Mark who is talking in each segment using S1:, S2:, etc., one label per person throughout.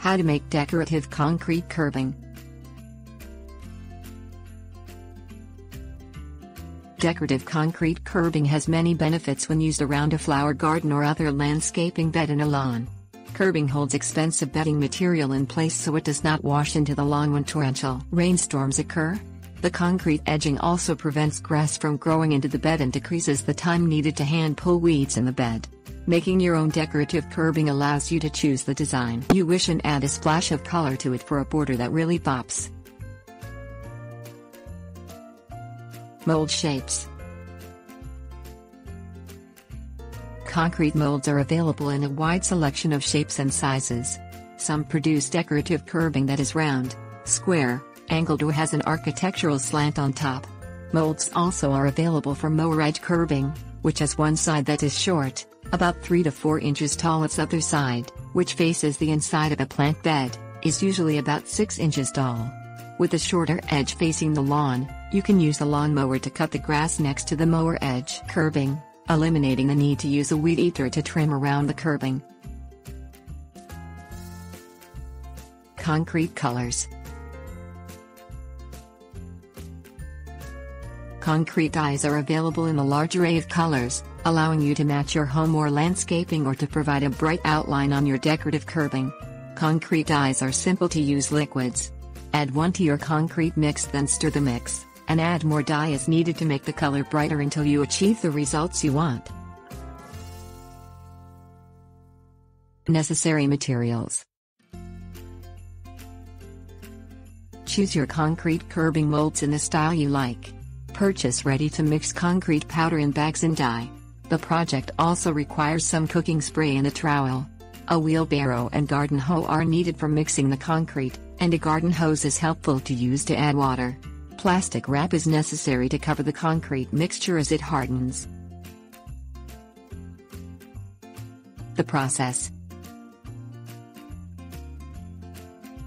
S1: How to make decorative concrete curbing. Decorative concrete curbing has many benefits when used around a flower garden or other landscaping bed in a lawn. Curbing holds expensive bedding material in place so it does not wash into the lawn when torrential rainstorms occur. The concrete edging also prevents grass from growing into the bed and decreases the time needed to hand pull weeds in the bed. Making your own decorative curbing allows you to choose the design you wish and add a splash of color to it for a border that really pops. Mold shapes. Concrete molds are available in a wide selection of shapes and sizes. Some produce decorative curbing that is round, square, angled or has an architectural slant on top. Molds also are available for mower edge curbing, which has one side that is short, about 3 to 4 inches tall. Its other side, which faces the inside of a plant bed, is usually about 6 inches tall. With the shorter edge facing the lawn, you can use the lawnmower to cut the grass next to the mower edge curbing, eliminating the need to use a weed eater to trim around the curbing. Concrete colors. Concrete dyes are available in a large array of colors, allowing you to match your home or landscaping or to provide a bright outline on your decorative curbing. Concrete dyes are simple to use liquids. Add one to your concrete mix, then stir the mix, and add more dye as needed to make the color brighter until you achieve the results you want. Necessary materials. Choose your concrete curbing molds in the style you like. Purchase ready-to-mix concrete powder in bags and dye. The project also requires some cooking spray and a trowel. A wheelbarrow and garden hoe are needed for mixing the concrete, and a garden hose is helpful to use to add water. Plastic wrap is necessary to cover the concrete mixture as it hardens. The process.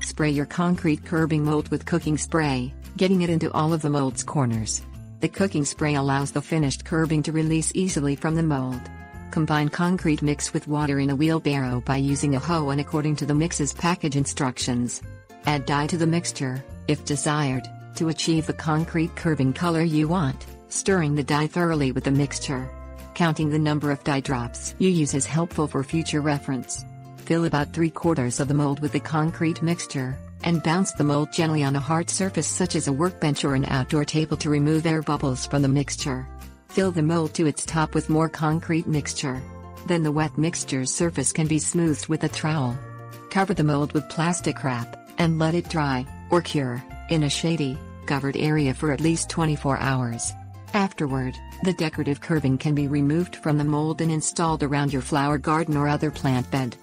S1: Spray your concrete curbing mold with cooking spray, getting it into all of the mold's corners. The cooking spray allows the finished curbing to release easily from the mold. Combine concrete mix with water in a wheelbarrow by using a hoe and according to the mix's package instructions. Add dye to the mixture, if desired, to achieve the concrete curbing color you want, stirring the dye thoroughly with the mixture. Counting the number of dye drops you use is helpful for future reference. Fill about 3/4 of the mold with the concrete mixture, and bounce the mold gently on a hard surface such as a workbench or an outdoor table to remove air bubbles from the mixture. Fill the mold to its top with more concrete mixture. Then the wet mixture's surface can be smoothed with a trowel. Cover the mold with plastic wrap, and let it dry, or cure, in a shady, covered area for at least 24 hours. Afterward, the decorative curbing can be removed from the mold and installed around your flower garden or other plant bed.